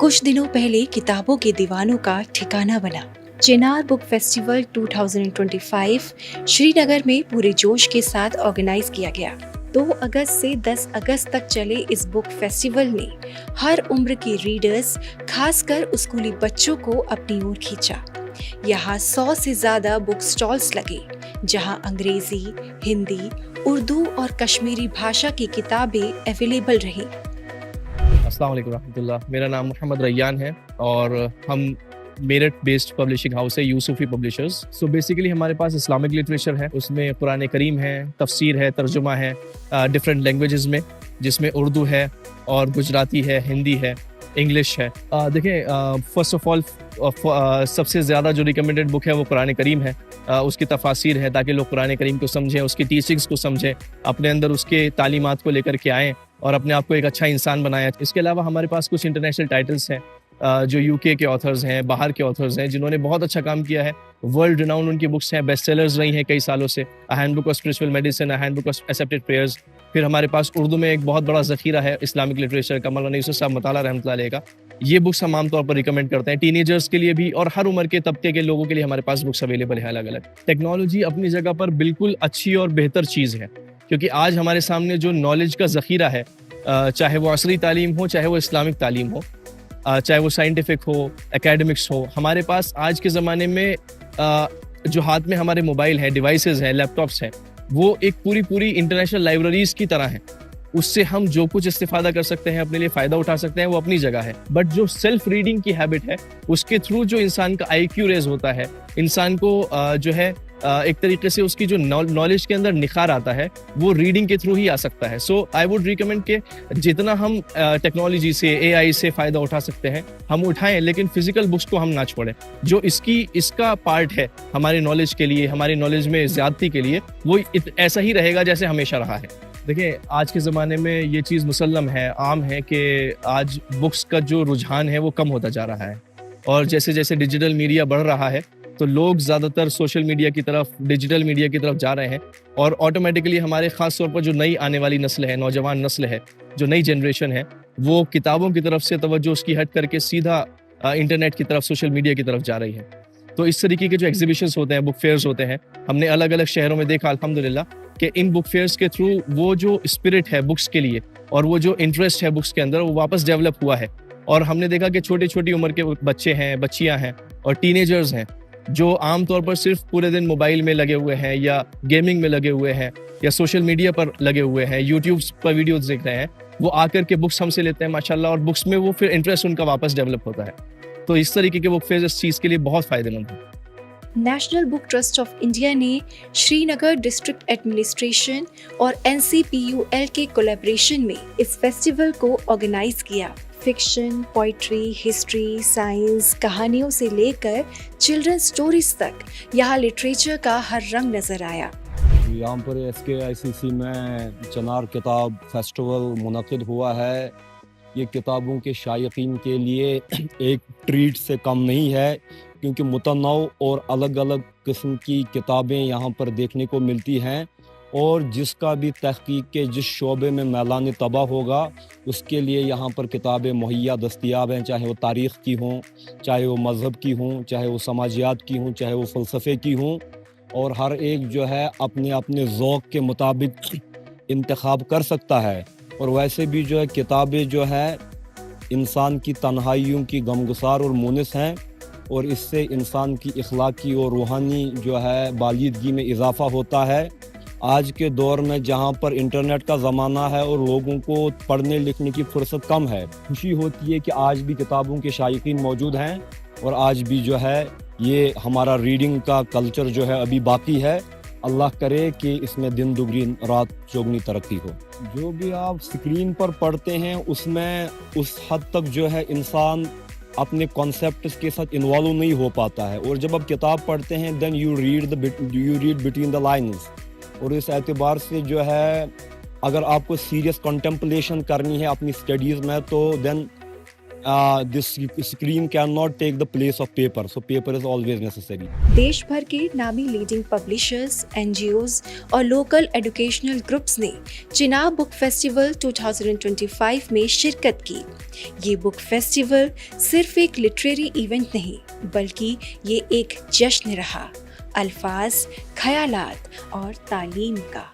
कुछ दिनों पहले किताबों के दीवानों का ठिकाना बना। चिनार बुक फेस्टिवल 2025 श्रीनगर में पूरे जोश के साथ ऑर्गेनाइज किया गया। 2 अगस्त से 10 अगस्त तक चले इस बुक फेस्टिवल ने हर उम्र के रीडर्स, खासकर स्कूली बच्चों को अपनी ओर खींचा। यहाँ 100 से ज्यादा बुक स्टॉल्स लगे, जहाँ अंग्रेजी, हिंदी, उर्दू और कश्मीरी भाषा की किताबें अवेलेबल रहीं। अस्सलाम वालेकुम रहमतुल्लाह। मेरा नाम मोहम्मद रैयान है और हम मेरठ बेस्ड पब्लिशिंग हाउस है यूसुफी पब्लिशर्स। सो बेसिकली हमारे पास इस्लामिक लिटरेचर है, उसमें कुरान करीम है, तफसीर है, तर्जुमा है डिफरेंट लैंग्वेजेस में, जिसमें उर्दू है और गुजराती है, हिंदी है, इंग्लिश है। देखें, फर्स्ट ऑफ ऑल सबसे ज़्यादा जो रिकमेंडेड बुक है वो कुरान करीम है। उसकी तफासिर है ताकि लोग कुरान करीम को समझें, उसकी टीचिंग्स को समझें, अपने अंदर उसके तालीमात को लेकर के आएँ और अपने आप को एक अच्छा इंसान बनाएं। इसके अलावा हमारे पास कुछ इंटरनेशनल टाइटल्स हैं जो यूके के ऑथर्स हैं, बाहर के ऑथर्स हैं, जिन्होंने बहुत अच्छा काम किया है। वर्ल्ड रिनाउंड उनकी बुक्स हैं, बेस्ट सेलर्स रही हैं कई सालों से। A handbook of spiritual medicine, a handbook of accepted prayers. फिर हमारे पास उर्दू में एक बहुत बड़ा ज़ख़ीरा है इस्लामिक लिटरेचर का, मौलाना यूसुफ साहब मताला रहमतुल्लाह अलैह का। ये बुक्स हम आमतौर पर रिकमेंड करते हैं टीनेजर्स के लिए भी, और हर उम्र के तबके के लोगों के लिए हमारे पास बुक्स अवेलेबल है अलग अलग। टेक्नोलॉजी अपनी जगह पर बिल्कुल अच्छी और बेहतर चीज़ है, क्योंकि आज हमारे सामने जो नॉलेज का ज़ख़ीरा है, चाहे वो असरी तालीम हो, चाहे वो इस्लामिक तालीम हो, चाहे वो साइंटिफिक हो, एकेडमिक्स हो, हमारे पास आज के ज़माने में जो हाथ में हमारे मोबाइल हैं, डिवाइसेस हैं, लैपटॉप्स हैं, वो एक पूरी इंटरनेशनल लाइब्रेरीज की तरह हैं। उससे हम जो कुछ इस्तेफादा कर सकते हैं, अपने लिए फ़ायदा उठा सकते हैं, वो अपनी जगह है। बट जो सेल्फ रीडिंग की हैबिट है, उसके थ्रू जो इंसान का IQ रेज होता है, इंसान को जो है एक तरीके से उसकी जो नॉलेज के अंदर निखार आता है, वो रीडिंग के थ्रू ही आ सकता है। सो आई वुड रिकमेंड कि जितना हम टेक्नोलॉजी से, AI से फ़ायदा उठा सकते हैं हम उठाएं, लेकिन फिजिकल बुक्स को हम ना छोड़ें। जो इसका पार्ट है हमारे नॉलेज के लिए, हमारे नॉलेज में ज़्यादती के लिए, वो ऐसा ही रहेगा जैसे हमेशा रहा है। देखिए, आज के ज़माने में ये चीज़ मुसल्लम है, आम है कि आज बुक्स का जो रुझान है वो कम होता जा रहा है, और जैसे जैसे डिजिटल मीडिया बढ़ रहा है तो लोग ज़्यादातर सोशल मीडिया की तरफ, डिजिटल मीडिया की तरफ जा रहे हैं, और ऑटोमेटिकली हमारे ख़ास तौर पर जो नई आने वाली नस्ल है, नौजवान नस्ल है, जो नई जनरेशन है, वो किताबों की तरफ से तवज्जो उसकी हट करके सीधा इंटरनेट की तरफ, सोशल मीडिया की तरफ जा रही है। तो इस तरीके के जो एग्जीबिशंस होते हैं, बुक फेयर्स होते हैं, हमने अलग अलग शहरों में देखा अल्हम्दुलिल्लाह कि इन बुक फेयर्स के थ्रू वो जो स्पिरिट है बुक्स के लिए और वो जो इंटरेस्ट है बुक्स के अंदर, वो वापस डेवलप हुआ है। और हमने देखा कि छोटी छोटी उम्र के बच्चे हैं, बच्चियां हैं और टीनेजर्स हैं, जो आमतौर पर सिर्फ पूरे दिन मोबाइल में लगे हुए हैं या गेमिंग में लगे हुए हैं या सोशल मीडिया पर लगे हुए हैं, यूट्यूब पर वीडियोस देख रहे हैं, वो आकर के बुक्स हमसे लेते हैं माशाल्लाह, और बुक्स में वो फिर इंटरेस्ट उनका वापस डेवलप होता है। तो इस तरीके के बुक फेयर इस चीज़ के लिए बहुत फ़ायदेमंद है। National book trust of India ने श्रीनगर डिस्ट्रिक्ट एडमिनिस्ट्रेशन और NCPUL के कोलैबोरेशन में इस फेस्टिवल को ऑर्गेनाइज किया। फिक्शन, पोइट्री, हिस्ट्री, साइंस, कहानियों से लेकर चिल्ड्रन स्टोरीज तक यहाँ लिटरेचर का हर रंग नजर आया। यहाँ पर SKICC में चिनार किताब फेस्टिवल मुनक़िद हुआ है। ये किताबों के शायकीन के लिए एक ट्रीट से कम नहीं है, क्योंकि मुतन्नौ और अलग अलग किस्म की किताबें यहाँ पर देखने को मिलती हैं, और जिसका भी तहकीक के जिस शोबे में मैलान तबा होगा, उसके लिए यहाँ पर किताबें मुहैया दस्तयाब हैं, चाहे वो तारीख़ की हों, चाहे वो मज़हब की हों, चाहे वो समाजियात की हों, चाहे वो फ़लसफ़े की हों, और हर एक जो है अपने अपने ज़ौक़ के मुताबिक इंतखाब कर सकता है। और वैसे भी जो है किताबें जो है इंसान की तन्हाइयों की गमगुसार और मुनिस हैं, और इससे इंसान की इखलाकी और रूहानी जो है बालिदगी में इजाफ़ा होता है। आज के दौर में जहाँ पर इंटरनेट का ज़माना है और लोगों को पढ़ने लिखने की फुर्सत कम है, खुशी होती है कि आज भी किताबों के शायकीन मौजूद हैं, और आज भी जो है ये हमारा रीडिंग का कल्चर जो है अभी बाकी है। अल्लाह करे कि इसमें दिन दुगनी रात चौगनी तरक्की हो। जो भी आप स्क्रीन पर पढ़ते हैं उसमें उस हद तक जो है इंसान अपने कॉन्सेप्ट्स के साथ इन्वॉल्व नहीं हो पाता है, और जब आप किताब पढ़ते हैं then you read between the lines. और इस एतबार से जो है अगर आपको सीरियस कंटेम्पलेशन करनी है अपनी स्टडीज़ में, तो then this screen cannot take the place of paper, so paper is always necessary. देश भर के नामी लीडिंग पब्लिशर्स, एनजीओज और लोकल एजुकेशनल ग्रुप्स ने चिनाब बुक फेस्टिवल 2025 में शिरकत की। ये बुक फेस्टिवल सिर्फ एक लिटरेरी इवेंट नहीं, बल्कि ये एक जश्न रहा, अल्फाज, ख्यालात और तालीम का।